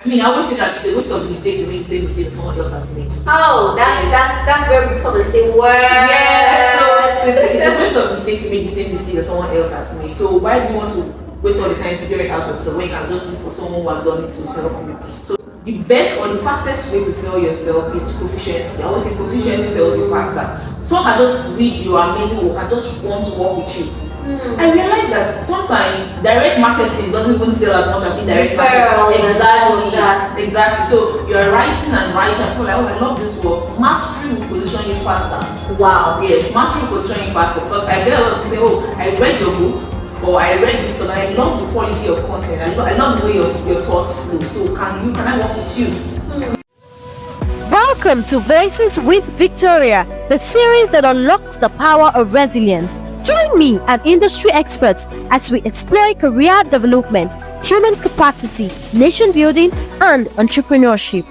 I mean, I always say that it's a waste of mistake to make the same mistake that someone else has made. Oh, that's where we come and say word. Yeah, so it's a waste of mistake to make the same mistake that someone else has made. So why do you want to waste all the time figuring it out yourself when you can just look for someone who has done it to help you? So the best or the fastest way to sell yourself is proficiency. I always say proficiency sells you faster. Someone can just read your amazing work and just want to work with you. I realize that sometimes direct marketing doesn't even sell as much as indirect marketing. Exactly. So you're writing and writing, and people are like, oh, I love this work. Mastery will position you faster. Wow. Yes, mastery will position you faster, because I get a lot of people say, oh, I read your book, or I read this stuff, and I love the quality of content. I love the way your thoughts flow. So can I work with you? Welcome to Voices with Victoria, the series that unlocks the power of resilience. Join me and industry experts as we explore career development, human capacity, nation building, and entrepreneurship.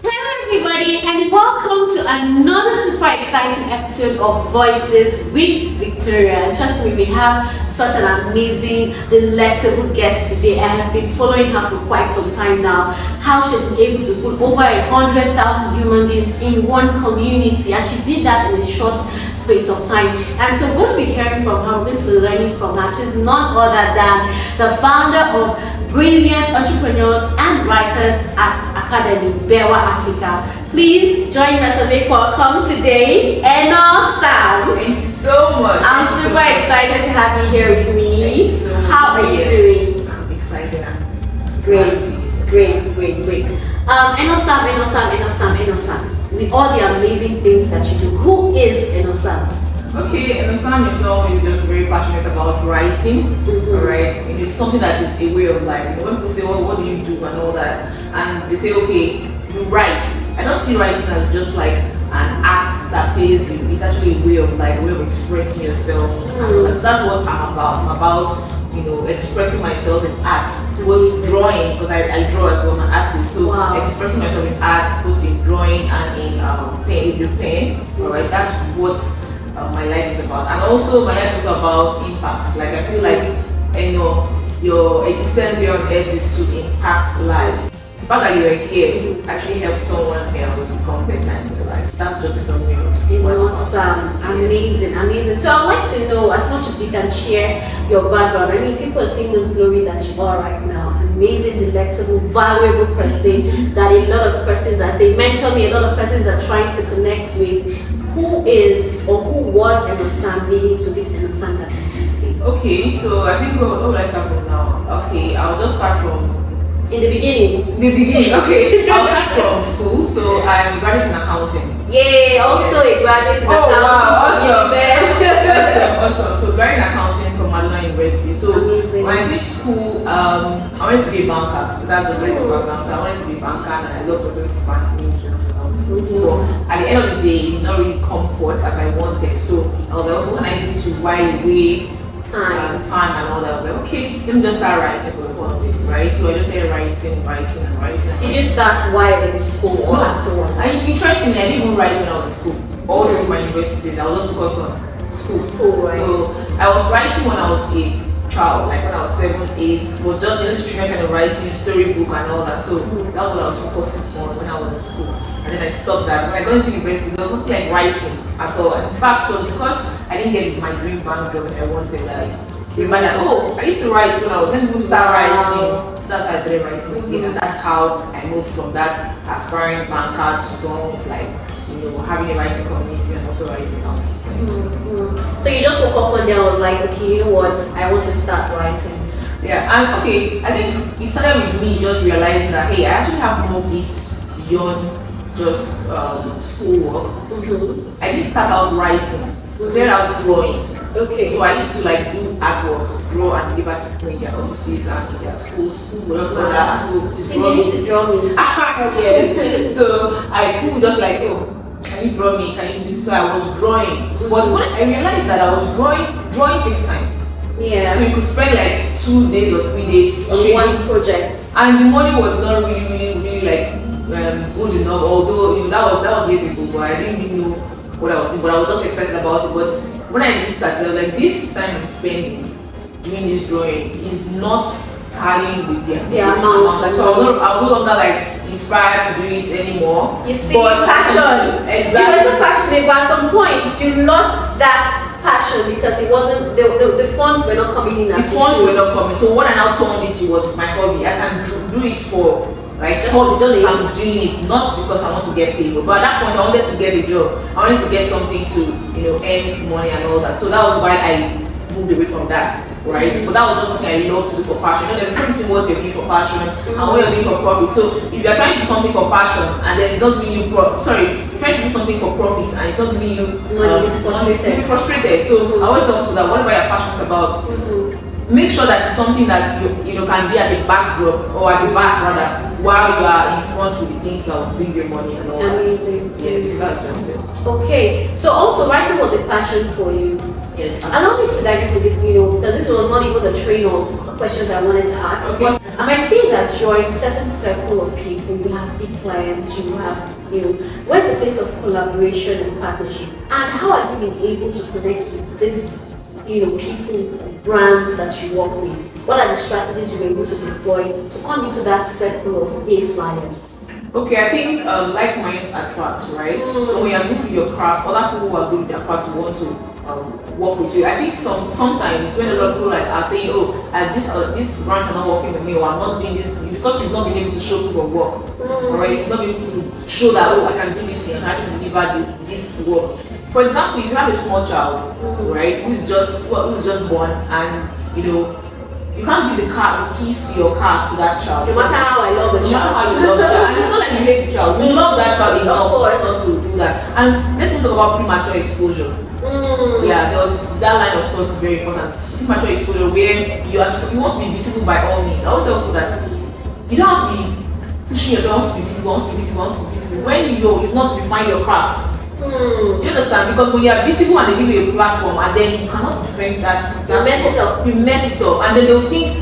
Hello everybody, and welcome to another super exciting episode of Voices with Victoria. Trust me, we have such an amazing, delectable guest today. I have been following her for quite some time now. How she's been able to put over 100,000 human beings in one community, and she did that in a short space of time. And so we're going to be hearing from her, we're going to be learning from her. She's none other than the founder of Brilliant Entrepreneurs and Writers Academy, Bewa Africa. Please join us and make welcome today, Eno Sam. Thank you so much. I'm super excited to have you here with me. Thank you so much. How are you doing? I'm excited. Great. Eno Sam. With all the amazing things that you do, who is Eno Sam? Okay, Eno Sam itself is just very passionate about writing. Alright, it's something that is a way of life. When people say, "Well, what do you do?" and all that, and they say, "Okay, you write." I don't see writing as just like an act that pays you. It's actually a way of life, a way of expressing yourself. So that's what I'm about. I'm about expressing myself in arts, both drawing, because I draw as well. I'm an artist, so expressing myself in arts, both in drawing and in pen. All right, that's what my life is about. And also, my life is about impact. Like, I feel like your existence here on earth is to impact lives. The fact that you're here actually helps someone else become better in their lives. That's just a summary of Awesome. Amazing. So I'd like to know, as much as you can share your background. I mean, people are seeing this glory that you are right now. Amazing, delectable, valuable person that a lot of persons, I say, mentor me, a lot of persons are trying to connect with. Who is or who was Eno Sam leading to this Eno Sam that we see today? Okay, so I think what will I start from now? Okay, I'll just start from in the beginning. Okay. I'll start from school. So I'm a graduate in accounting. Yay, also a graduate in accounting. Wow, awesome. So graduate in accounting from Madonna University. So when I finished school, I wanted to be a banker. So that's just like a background. So I wanted to be a banker, and I love to do banking. So at the end of the day, it did not really come forth as I wanted. So I was like, what can I do to while away time and all that? I was like, okay, let me just start writing for the fun of it, right? So I just started writing. Did you start while in school or afterwards? Interestingly, I didn't even write when I was in school. All through my university days, I was just focused on school. Right? So I was writing when I was a child, like when I was 7, 8, but just streaming kind of writing, storybook and all that. So that was what I was focusing on when I was in school. And then I stopped that. When I got into university, there was nothing like writing at all. And in fact, it was because I didn't get my dream bank job that I wanted. Like, remember that, I used to write when I was then start writing. So that's how I started writing again. And that's how I moved from that aspiring banker to someone who's like, having a writing community and also writing out. So you just woke up one day and was like, okay, you know what, I want to start writing. Yeah, and okay, I think it started with me just realizing that, hey, I actually have more gifts beyond just schoolwork. I didn't start out writing, I started out drawing. Okay. So I used to like do artworks, draw and deliver to people in their offices and in their schools. People just know that. So you need to draw me. Yes. So people just like, can you draw me? Can you do this? So I was drawing. But when I realized that I was drawing takes time. Yeah. So you could spend like 2 days or 3 days on one project. And the money was not really like good enough. Although that was years ago, but I didn't really know what I was doing. But I was just excited about it. But when I looked at it, I was like, this time I'm spending doing this drawing is not tallying with them. amount. So I will no longer like inspired to do it anymore. You see, but passion. Exactly. You were so passionate, but at some point you lost that passion because it wasn't the funds were not coming in. The funds were not coming. So what I now turned it to was my hobby. I can do it for like just I'm doing it not because I want to get paid. But at that point I wanted to get a job. I wanted to get something to earn money and all that. So that was why I moved away from that, right? But that was just something I love to do for passion. There's a difference between what you're doing for passion and what you're doing for profit. So if you're trying to do something for passion and then it's not giving you you're trying to do something for profit and it's not giving you you'll be frustrated. So I always tell people that whatever you're passionate about, make sure that it's something that you can be at the backdrop or at the back rather, while you are in front with the things that will bring you money and all Amazing. that. Yes, that's what I said. Okay, so also writing was a passion for you. Yes. Allow me to dive into this, because this was not even the train of questions I wanted to ask. Okay. But I might say that you're in a certain circle of people, you have big clients, you have, where's the place of collaboration and partnership? And how have you been able to connect with these, people, brands that you work with? What are the strategies you were able to deploy to come into that circle of flyers? Okay, I think like-minds attract, right? So when you're good with your craft, other people who are good with their craft will want to work with you. I think sometimes when a lot of people are saying, these brands are not working with me, or I'm not doing this, because you've not been able to show people work, alright? You've not been able to show that I can do this thing and actually deliver this work. For example, if you have a small child, right, who's just born, and you can't give the keys to your car to that child. No matter how I love the child. No matter how you love the child. And it's not like you hate the child. You love that child enough not to do that. And let's talk about premature exposure. Yeah, there was that line of thought is very important. Premature exposure where you want to be visible by all means. I always tell people that you don't have to be pushing yourself, I want to be visible, I want to be visible, I want to be visible. When you not refine your craft. Do you understand? Because when you are visible and they give you a platform and then you cannot defend that you mess it up. You mess it up, and then they'll think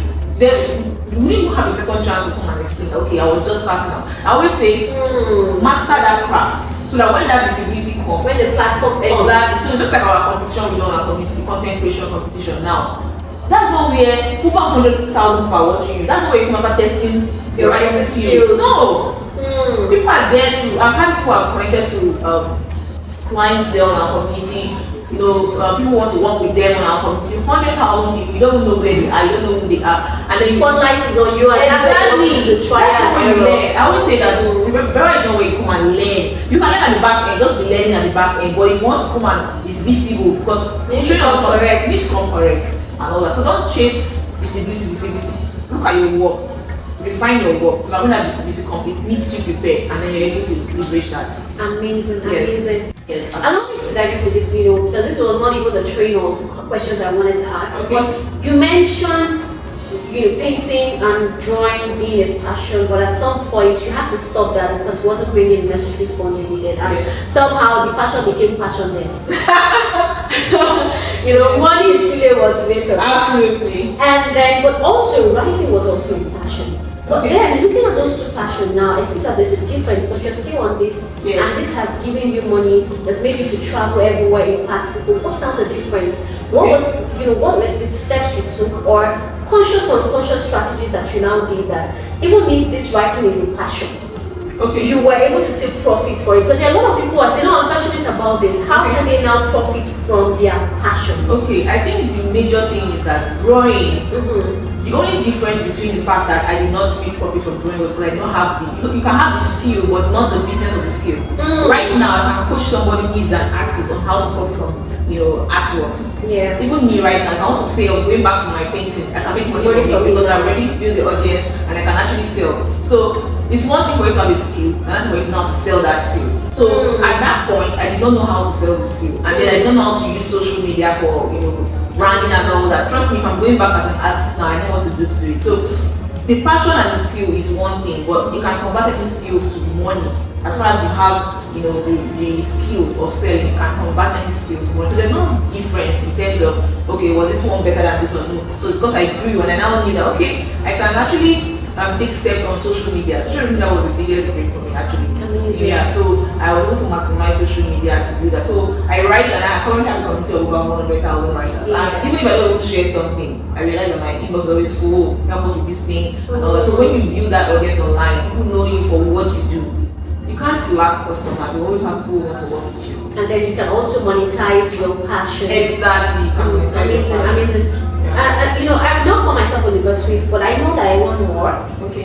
you wouldn't even have a second chance to come and explain. Okay, I was just starting out. I always say master that craft so that when that visibility comes, when the platform comes. Exactly. So it's just like our competition we do on our community, the content creation competition now. That's not where over 100,000 people are watching you. That's not where you can start testing your writing skills. No. People are there to. I've had people who have connected to clients there on our community. People want to work with them on our community. 100,000 people, you don't know where they are, you don't know who they are, and the spotlight is on you. And exactly. That's when you learn. I always say that better is not where you come and learn. You can learn at the back end, just be learning at the back end. But if you want to come and be visible, because you need to come correct and all that. So don't chase visibility. Look at your work. Refine your work so that when that visibility comes, it meets you prepared, and then you're able to leverage that. Amazing. Yes. Allow me to dive into this video because this was not even the train of questions I wanted to ask. Okay. But you mentioned painting and drawing being a passion, but at some point you had to stop that because it wasn't bringing the necessary fund you needed, and somehow the passion became passionless. Money is truly a motivator. Absolutely. And then, but also writing was also a passion. But then, looking at those two passions now, I see that there's a difference because you're still on this, and this has given you money, that's made you to travel everywhere, impact people. What's now the difference? What was, what were the steps you took, or conscious or unconscious strategies that you now did that, even if this writing is a passion, you were able to still profit for it? Because there are a lot of people who are saying, I'm passionate about this. How can they now profit from their passion? Okay, I think the major thing is that drawing, the only difference between the fact that I did not make profit from drawing was because I don't have you can have the skill but not the business of the skill. Right now I can coach somebody who is an artist on how to profit from artworks. Yeah. Even me right now, I can also say I'm going back to my painting. I can make money from it because I already built the audience and I can actually sell. So it's one thing for you to have a skill, another thing for you to know how to sell that skill. So at that point, I did not know how to sell the skill, and then I did not know how to use social media for branding and all that. Trust me, if I'm going back as an artist now, I know what to do it. So the passion and the skill is one thing, but you can convert any skill to money. As far as you have, the skill of selling, you can convert any skill to money. So there's no difference in terms of, okay, was this one better than this one? No. So because I grew and I now knew that, okay, I can actually take steps on social media. Social media was the biggest break for me actually. Amazing. Yeah, so I was able to maximize social media to do that. So I write, and I currently have a community of over 100,000 writers. Yeah. And even if I don't share something, I realize that my inbox is always full. Help us with this thing and all that. So when you build that audience online, people know you for what you do. You can't lack customers. You always have people who want to work with you. And then you can also monetize your passion. Exactly. You can monetize your Amazing, passion. amazing. Yeah. You know, I would not call myself on the tweets, but I know that I want more. Okay.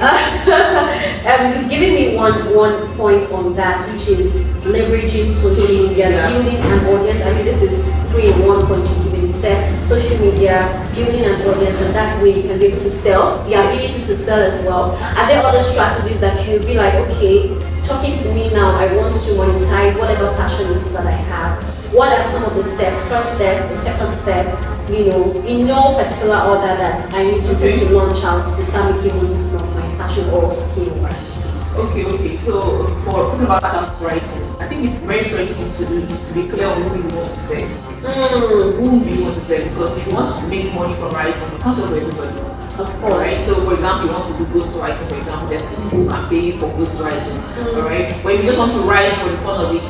You've given me one point on that, which is leveraging social media, Yeah. building an audience. I mean, this is 3 in 1 point you've given. You said social media, building an audience, and that way you can be able to sell, the ability to sell as well. Are there other strategies that you'll be like, okay, talking to me now, I want to monetize whatever passion it is that I have? What are some of the steps? First step or second step, you know, in no particular order that I need to do to launch out to start making money from my passion or skill? Okay. So for talking about writing, I think the very first thing to do is to be clear on who you want to serve. Whom do you want to serve? Because if you want to make money from writing, you can't sell to everybody. Of course. Alright, so for example, you want to do ghostwriting, for example, there's still people who can pay you for ghostwriting. Alright, but if you just want to write for the fun of it,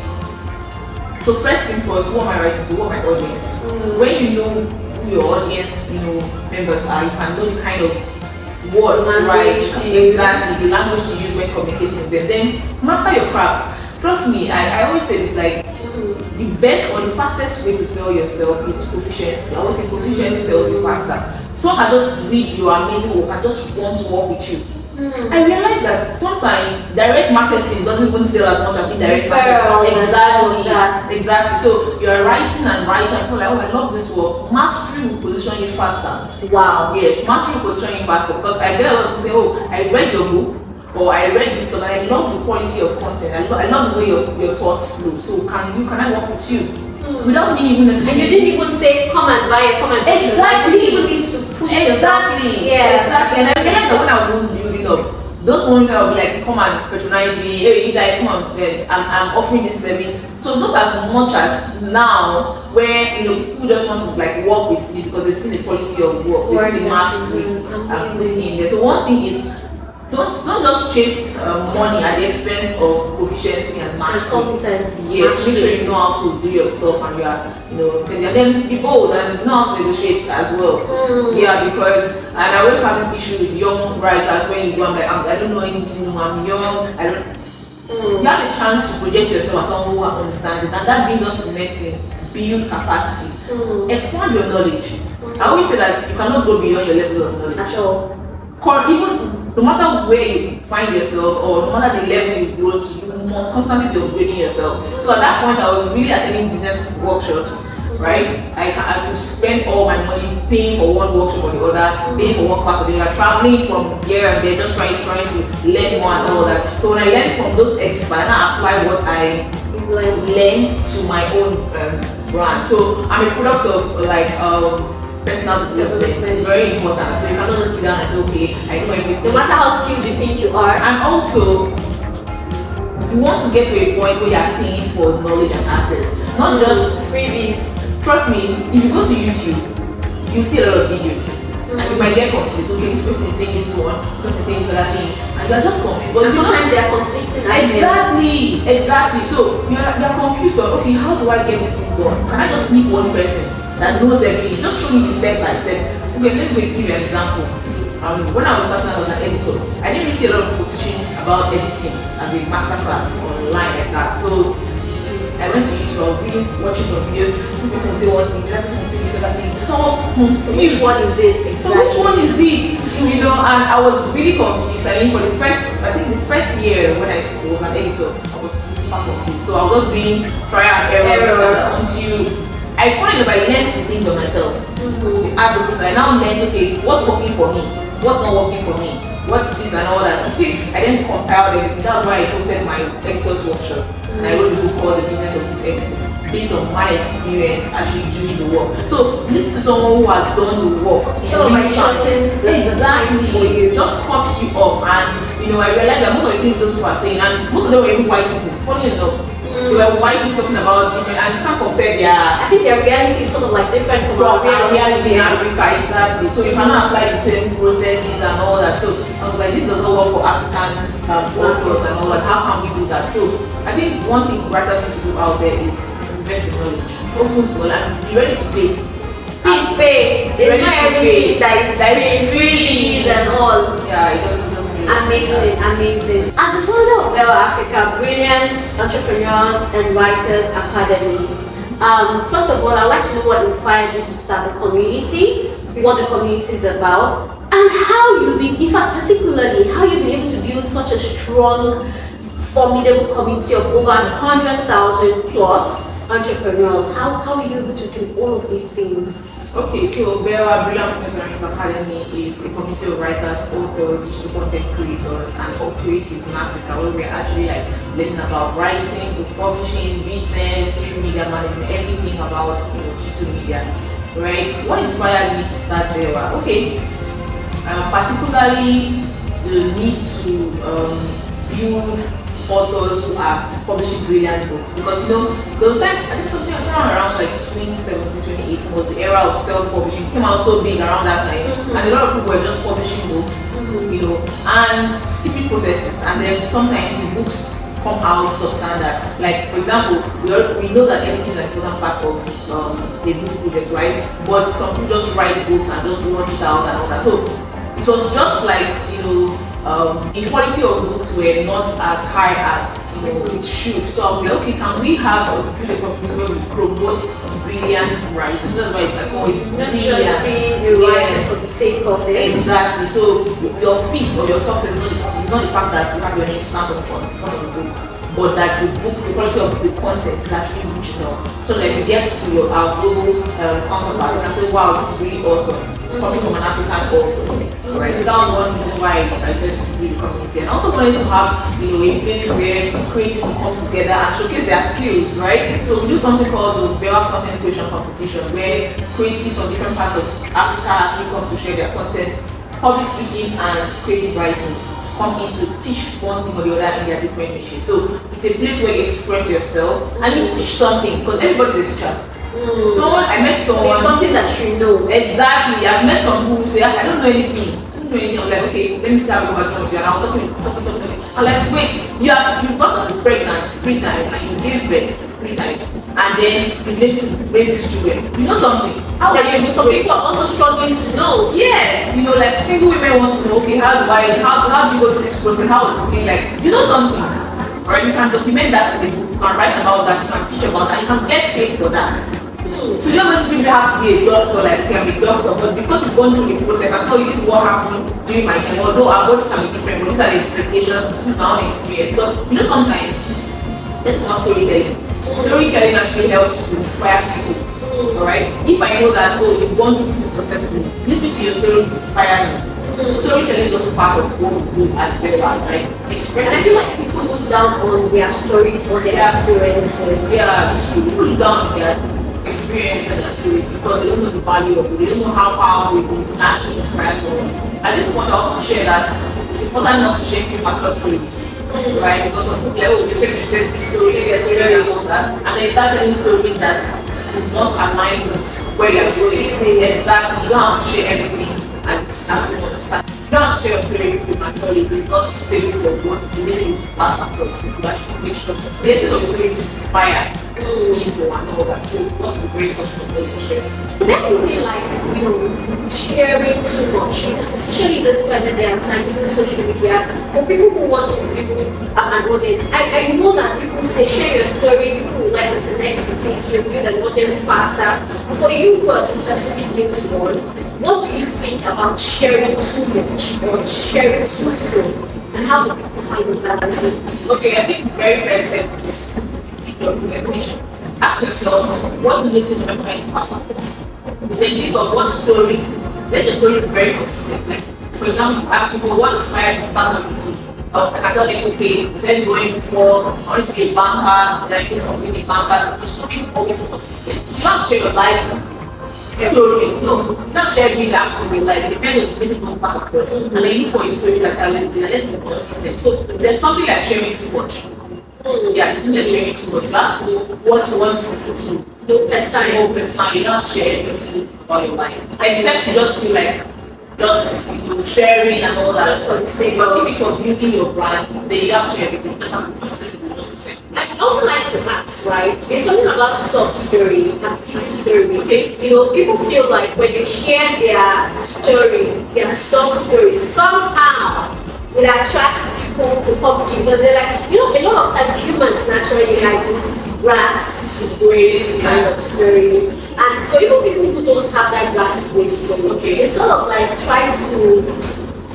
so first thing first, who am I writing to? Who are my audience? When you know who your audience, members are, you can know the kind of words to write, exactly the language to use when communicating with them. Then master your crafts. Trust me, I always say this, like the best or the fastest way to sell yourself is proficiency. I always say proficiency sells you faster. Someone can just read your amazing work and just want to work with you. I realize that sometimes direct marketing doesn't even sell as much as indirect marketing. Exactly. So you are writing and people are like, oh, I love this work. Mastery will position you faster. Wow. Yes, mastery will position you faster, because I get a lot of people say, oh, I read your book, or I read this stuff and I love the quality of content. I love the way your thoughts flow. So can I work with you? Without me even necessarily. And you didn't even say come and buy it, come and buy it. Exactly. You didn't even need to push yourself. Exactly. And I realized that when I was building up, those women will be like, come and patronize me. Hey, you guys, come on, I'm offering this service. So it's not as much as now, where people just want to like work with me because they've seen the quality of work, they've seen the mastery, this in there. So one thing is, don't just chase money at the expense of proficiency and mastery. And competence. Yes, make sure you know how to do your stuff and you are, and then be bold and know how to negotiate as well. Yeah, because and I always have this issue with young writers when you go, I'm like, I don't know anything, I'm young, I don't. You have a chance to project yourself as someone who understands it, and that brings us to the next thing: build capacity, expand your knowledge. I always say that you cannot go beyond your level of knowledge. At all. Even no matter where you find yourself or no matter the level you grow to, you must constantly be upgrading yourself. So at that point, I was really attending business workshops, right? I could spend all my money paying for one workshop or the other, paying for one class or the other, traveling from here and there, just trying to learn more and all that. So when I learned from those experts, I apply what I learned to my own brand. So I'm a product of personal development. It's very important. So you cannot just sit down and say, okay, I know everything. No matter how skilled you think you are. And also, you want to get to a point where you are paying for knowledge and access, not just freebies. Trust me, if you go to YouTube, you see a lot of videos. And you might get confused. Okay, this person is saying this one, this person is saying this other thing, and you are just confused. But sometimes they are conflicting. Exactly. So you are confused on, okay, how do I get this thing done? Can I just meet one person that knows everything? Just show me the step by step. Okay, let me give you an example. When I was starting out as an editor, I didn't really see a lot of people teaching about editing as a masterclass online like that. So I went to YouTube, I was really watching some videos. This person will say one thing, the other person will say this other thing. So I was confused. So which one is it? Exactly. So which one is it? And I was really confused. I mean, for the first year when I was an editor, I was super confused. So I was just being trial and error until I find that I learned the things of myself. I now learned, okay, what's working for me? What's not working for me? What's this and all that? Okay, I then compiled everything. That's why I posted my editor's workshop. And I wrote a book called The Business of Book Editing, based on my experience actually doing the work. So listen to someone who has done the work. Exactly. For you. Just cuts you off. And I realized that most of the things those people are saying, and most of them were even white people, funny enough. They were white people talking about different, and you can't compare I think their reality is sort of like different from our reality in Africa, exactly. So you cannot apply the same processes and all that. So I was like, this does African authors and all that. How can we do that? So I think one thing writers need to do out there is invest in knowledge, open to knowledge, and be ready to pay. Please pay. It's not everything that is freebies and all. Yeah, it doesn't Amazing. As the founder of Bell Africa, Brilliant Entrepreneurs and Writers Academy, first of all, I'd like to know what inspired you to start the community, what the community is about, and how you've been, in fact, particularly, how you've been able to build such a strong, formidable community of over 100,000 plus entrepreneurs. How are you able to do all of these things? Okay, so Bella Brilliant Entrepreneurs Academy is a community of writers, authors, digital content creators, and all creatives in Africa, where we're actually like learning about writing, book publishing, business, social media management, everything about digital media. Right? What inspired me to start Bella? Okay, particularly the need to build authors who are publishing brilliant books, because those time, I think something around like 2017, 2018 was the era of self-publishing. It came out so big around that time, and a lot of people were just publishing books, and skipping processes, and then sometimes the books come out substandard. Like for example, we know that editing is an important part of a book project, right? But some people just write books and just launch it out and all that. So it was just like the quality of books were not as high as it should. So I was like, okay, can we have build a community where we promote brilliant writers? So that's why it's like, not just being a writer for the sake of it. Exactly. So your feat or your success is not the fact that you have your name stamped on front of the book, but that the quality of the content is actually rich enough. So that if it gets to our global counterpart, you can say, wow, this is really awesome, coming from an African author. Right, so that was one reason why I decided to build the community, and I also wanted to have a place where creatives will come together and showcase their skills, right? So we do something called the Bella Content Creation Competition, where creatives from different parts of Africa actually come to share their content, public speaking and creative writing, come in to teach one thing or the other in their different niches. So it's a place where you express yourself and you teach something, because everybody's a teacher. I met someone. It's something that you know. Exactly. I've met some people who say, I don't know anything. I'm like, okay, let me see how we go back to you. And I was talking. I'm like, wait, you've gotten pregnant 3 times and you gave birth 3 times, and then you need to raise these children. You know something? How are you able to? Some people are also struggling to know. Yes, like single women want to know, okay, how do you go through this process? How would you feel like? You know something? Right? You can document that in the book, you can write about that, you can teach about that, you can get paid for that. So you don't necessarily have to be a doctor, like you can be a doctor, but because you've gone through the process, I tell you this is what happened during my time. Although our bodies can be different, but these are the expectations, this is my own experience. Because sometimes this is not storytelling. Storytelling actually helps to inspire people. Alright? If I know that you've gone through this thing successfully, listening to your story will inspire me. So storytelling is also part of what we do at Bella, right? Expressing. And I feel like people look down on their stories or their experiences. Yeah, it's true. People look down on their experience and their stories because they don't know the value of it, they don't know how powerful it can actually inspire someone. At this point, I also share that it's important not to share premature stories, right? Because some people they say you should say this story, and all that, and then you start telling stories that do not align with where you're going. Exactly, you don't have to share everything and start to understand. You don't have to share your story prematurely if it's not stable for what you basically to pass across. You actually make sure the essence of the story is to inspire people and all that. So what's the great question of what you share? Then you feel like, sharing too much, because especially this present day and time using social media, for people who want to build an audience, I know that people say share your story, people would like to connect with it, you build an audience faster. For you who are successfully built one, what do you think about sharing too much or sharing too soon? And how do people find the balance? Okay, I think the very first step is your recognition. Ask yourself, what missing am I trying to pass across? Then think of what story. Let your story be very consistent. Like, for example, ask people what inspired you to start on YouTube. I can tell them, okay, you said drawing before, I wanted to be a banker, then I did something a banker. The story is always consistent. So you don't have to share your life story. No, you can't share every last story. Like, it depends on the message you want to pass across. And then you look for a story that will do that. Let's be consistent. So there's something like sharing too much. Yeah, there's something like sharing too much. You have to know what you want people to no per time. You don't share everything about your life. Except you just feel like just sharing and all that. Just for the sake But of- if it's for building your brand, then you have to share everything. You just have to post it. I also like to ask, right? There's something about soft story and pity story. Okay? You know, people feel like when they share their story, their soft story, somehow it attracts people to come to you because they're like, you know, a lot of times humans naturally like this grass to grace kind of story. And so even people who don't have that grass to grace story, Okay. it's sort of like trying to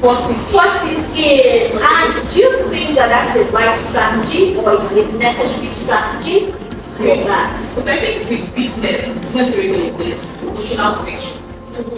force it in. And do you think that that's a right strategy or it's a necessary strategy for that? But I think with business story like this, emotional connection.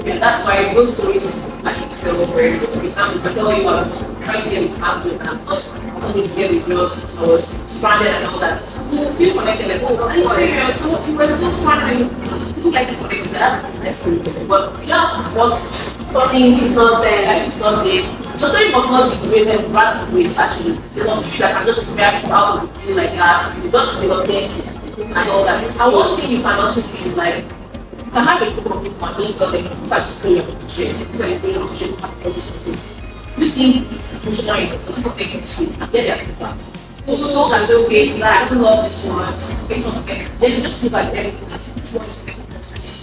Yeah, that's why those stories actually sell very well. For example, if I tell you I'm trying to get a handbook and I'm not able to get a job, I was stranded and all that. You will feel connected, like, oh, are you serious? So you were so stranded. People like to connect with that. That's business story. But you don't have to force things. It's not there. Like it's not there. Your story must not be the way them grassroots actually. There's some story that can just inspire people out of the blue like that. You just be authentic and all that. And one thing you can also do is like you can have a group of people and just tell them look at the story I'm going to share. This is the story I'm going to share to all this thing. You think it's emotional enough, does it connect to you and get their feedback. People can say, okay, I don't love this one, this one connects. Then just look at everything and see which one is connected to you.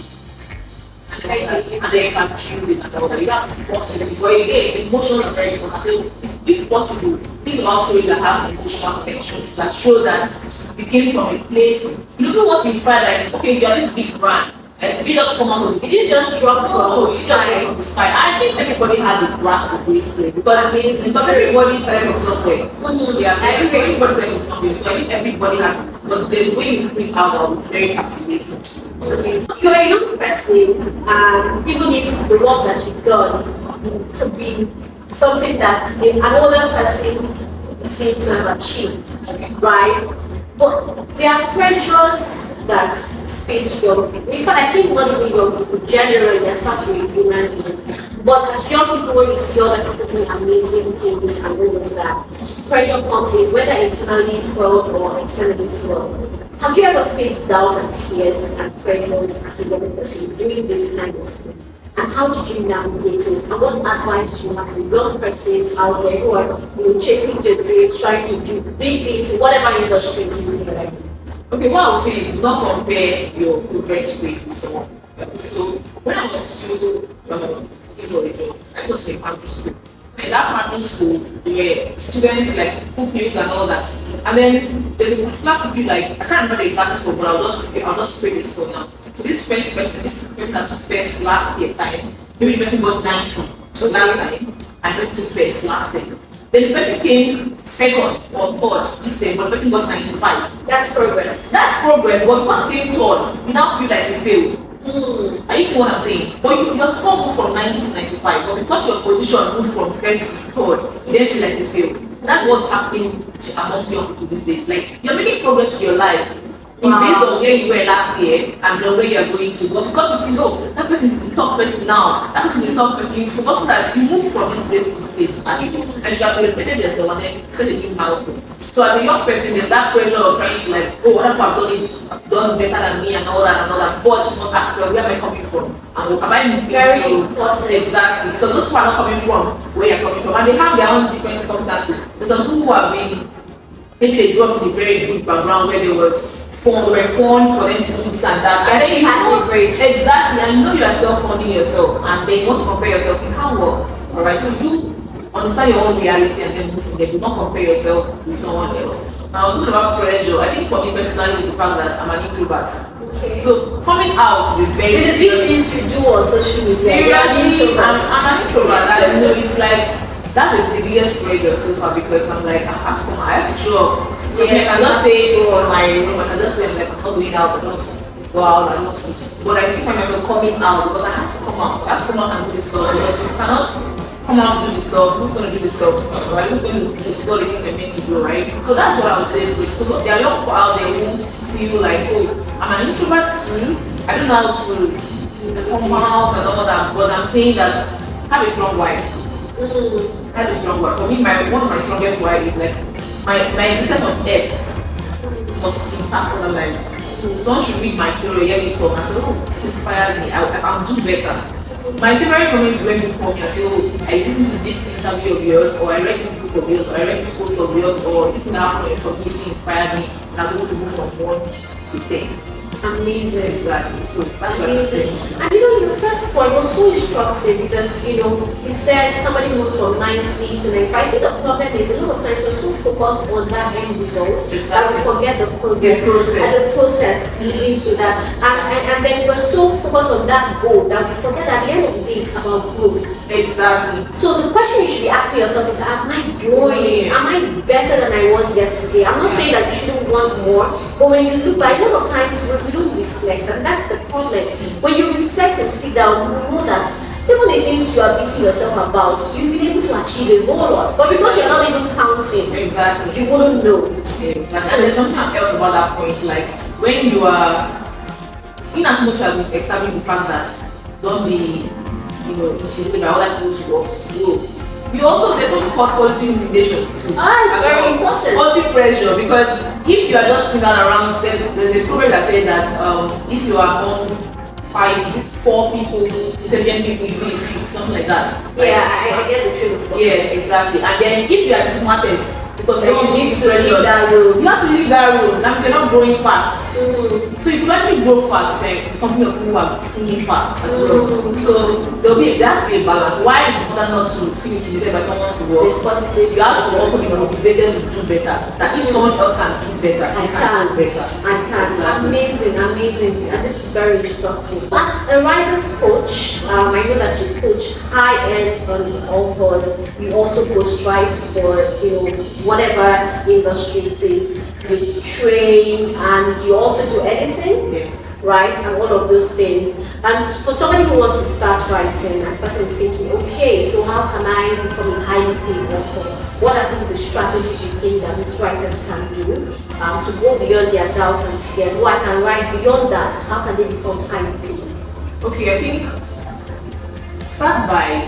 And then you can choose it and all that. You have to force it. But again, emotional and very important. So if possible, think about stories that have emotional connections that show that you came from a place. You don't want to be inspired like, okay, you're this big brand. And you just come out of the You just drop from the sky. from the sky. I think everybody has a grasp of this story because everybody started from somewhere. Yeah, so everybody started from somewhere. So I think everybody has, but there's a way you bring out that will be very captivating. You're a young person, and even if the work that you've done could be something that an older person seems to have achieved, right? But there are pressures that face young people. In fact, I think not even young people generally, as far as we're human being. But as young people, when you see other people doing amazing things and all of that, pressure comes in, whether internally flawed or externally flawed. Have you ever faced doubts and fears and pressures as a young person doing this kind of thing? And how did you navigate it? And what advice do you have for young persons out there who are chasing their dreams, trying to do big things in whatever industry it is they're in? Okay, what I would say is do not compare your progress rate with someone. So when I was still looking for a job, I was in primary school. In that primary school, there were students like pupils and all that. And then there's a particular pupil, like I can't remember the exact school, but I'll just create the school now. So this person that took first last year time, maybe the person got 90 last time, and the person took first last time. Then the person came second or third this time, but the person got 95. That's progress. That's progress, but because you came third, you now feel like you failed. Are you seeing what I'm saying? But your score moved from 90 to 95, but because your position moved from first to third, you then feel like you failed. That's what's happening amongst young people these days. Like, you're making progress with your life. Based on where you were last year and where you are going to. But because you see, no, that person is the top person now, that person is the top person, you've forgotten that you moved from this place to this place. And you have celebrated yourself and then set a new milestone. So as a young person, there's that pressure of trying to like, oh, what have done better than me and all that and all that. But you must ask yourself, where am I coming from? And am I Very important. Exactly. Because those people are not coming from where you're coming from. And they have their own different circumstances. There's some people who have been, maybe they grew up in a very good background where there were funds for them to do this and that. And then you know, exactly, and you know you are self-funding yourself and then you want to compare yourself, it can't work. Alright, so you understand your own reality and then move from there. Do not compare yourself with someone else. Now talking about pressure, I think for me personally is the fact that I'm an introvert. Okay. So coming out is a very It's the big things you do on social media. seriously, I'm an introvert. I know it's like that's the biggest pressure so far because I'm like I have to show up. Because I can just stay in my room, I can just stay like I'm not going out, I'm not go out, I'm not. But I still find myself coming out because I have to come out. I have to come out and do this stuff because if you cannot come out to do this stuff, who's going to do this stuff? Right? Who's going to do all the things you're meant to do, right? So that's what I would say. So there are young people out there who feel like, oh, I'm an introvert too. I don't know how to come out and all that, but I'm saying that have a strong wife. Have a strong wife. For me, one of my strongest wife is like my existence on earth must impact other lives. Someone should read my story, hear me talk, and say, oh, this inspired me. I'll do better. My favorite moment is when people call me and say, oh, I listened to this interview of yours, or I read this book of yours, or I read this post of yours, or this thing that happened on your community inspired me, and I was able to move from 1 to 10. Amazing. Exactly. So that's what I'm Amazing. saying. And your first point was so instructive because you said somebody moved from 90 to 95. I think the problem is a lot of times we're so focused on that end result that we forget the progress as a process leading to that. And then we're so focused on that goal that we forget that at the end of the day it's about growth. Exactly. So the question you should be asking yourself is, am I growing? Am I better than I was yesterday? I'm not saying that you shouldn't want more, but when you look back, a lot of times we don't reflect, and that's the problem. When you reflect and sit down, you know that even the things you are beating yourself about, you've been able to achieve a whole lot. But because you're not even counting, Exactly. you wouldn't know. Exactly. And there's something else about that point, like when you are, in as much as we establish the fact that don't be, intimidated by other people's works, you also, there's something called positive intimidation too. It's very important. Positive pressure, because if you are just sitting down around, there's a proverb that says that if you are among 4 people, intelligent people, you really fit, something like that. Yeah, I get the train of thought. Yes, exactly. And then if you are the smartest, because you need to leave that room. You have to leave that room. That means you're not growing fast. So you could actually grow fast if you're a company of people who are thinking fast as well. So there has to be a balance. Why is it important not to feel intimidated by someone's work? It's positive. You have to also be motivated to do better. That if someone else can do better, you can do better. I can. Exactly. Amazing. And this is very instructive. As a writer's coach, I know that you coach high-end on authors. You also ghostwrite for whatever industry it is. You train and you also do editing. Yes. Right? And all of those things. And for somebody who wants to start writing, and the person is thinking, okay, so how can I become a highly paid author? What are some of the strategies you think that these writers can do to go beyond their doubts and fears? What I can write beyond that? How can they become highly paid? Okay, I think start by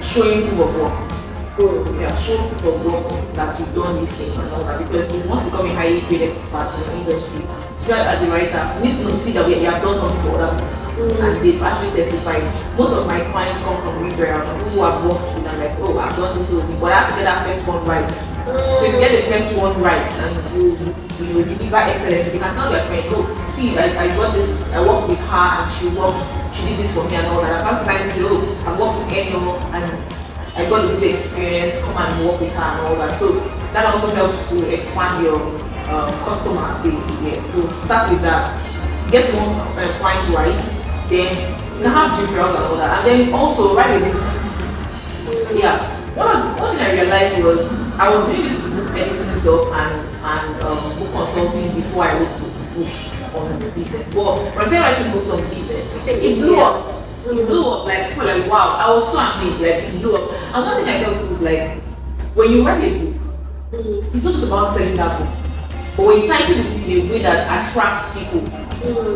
showing proof of work. Yeah, show proof of work that you've done this thing and all that, because you must become a highly paid expert in the industry. Especially as a writer, you need to see that you have done something for other people and they've actually testified. Most of my clients come from referrals, from people who have worked with them, like, oh, I've done this whole thing, but I have to get that first one right. So if you get the first one right and you deliver excellently, you can tell your friends, oh, see, I got this, I worked with her and she did this for me and all that. I've had clients who say, oh, I worked with Eno and I got a good experience, come and work with her and all that. So that also helps to expand your customer base. Yes. So start with that. Get one client right, then you can have referrals and all that. And then also write a book. Yeah. One thing I realized was I was doing this book editing stuff and book consulting before I wrote books on business. But when I started writing books on business, it blew up. It blew up, like people were like, wow, I was so amazed, like it blew up. And one thing I tell people is like, when you write a book, it's not just about selling that book, but when you title the book in a way that attracts people,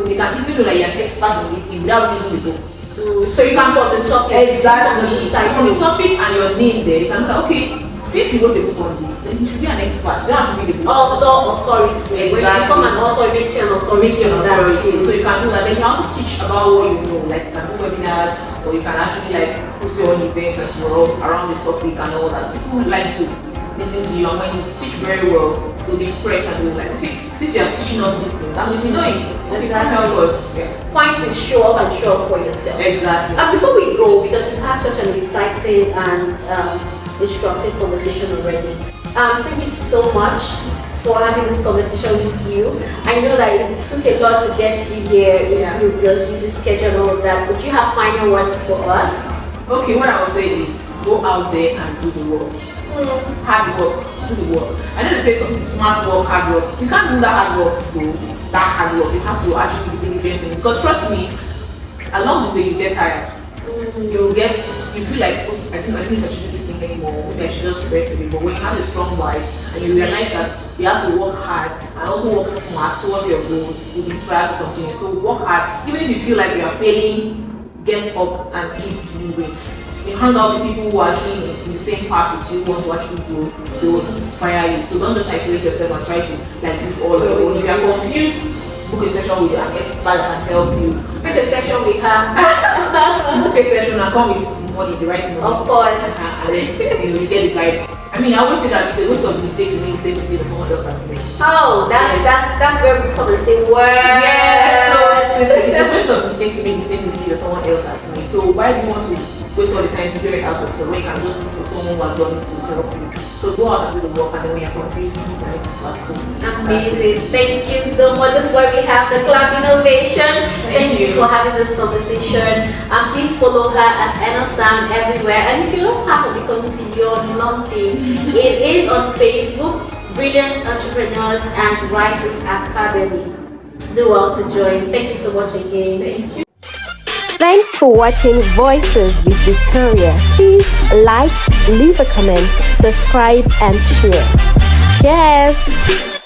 they can easily know that you're an expert on this thing without reading the book. So you can from the topic. Exactly. From the topic and your name there, you can know that, okay, since you wrote the book on this, then you should be an expert. You don't have to read the book. Authority. Exactly. When you become an author, it makes you an authority on that field. So you can do that. Then you can also teach about what you know. Like you can do webinars, or you can actually like host your own events as well around the topic and all that. People would like to listen to you, and when you teach very well, they'll be impressed and they'll be like, okay, since you are teaching us this thing, that means you know it. Exactly. Help us. Yeah. Points is show up and show up for yourself. Exactly. And before we go, because we've had such an exciting and instructive conversation already, thank you so much for having this conversation with you. I know that it took a lot to get you here with your busy schedule and all of that, but you have final words for us? Okay, what I will say is go out there and do the work. Hard work, do the work. I know they say something smart work, hard work. You can't do that hard work though. That hard work. You have to actually be diligent in it. Because trust me, along the way you get tired. You feel like, oh, I don't know if I should do this thing anymore. Maybe I should just rest a bit. But when you have a strong mind and you realize that you have to work hard and also work smart towards your goal, you'll be inspired to continue. So work hard. Even if you feel like you are failing, get up and keep moving. You hang out with people who are actually in the same path with you, who want to actually grow, they will inspire you. So don't just isolate yourself and try to like do all your own. If you are confused, book a session with an expert that can help you. Maybe book a session with her. Book a session and come with money, the right money. Of course. And then you get the guide. I mean, I always say that it's a waste of mistake to make the same mistake that someone else has made. Oh, that's where we come and say word. Yeah, so it's a waste of mistake to make the same mistake that someone else has made. So why do you want to waste all the time to figure it out yourself when you can just look for someone who has done it to help you? So go out and do the work, and then when you're confused, you can expert. So amazing. Thank you so much. That's why we have the club innovation. Thank you for having this conversation. And please follow her at Eno Sam everywhere. And if you're not part of the community, you're nothing. It is on Facebook, Brilliant Entrepreneurs and Writers Academy. Do well to join. Thank you so much again. thank you. Thanks for watching Voices with Victoria. Please like, leave a comment, subscribe and share. Cheers!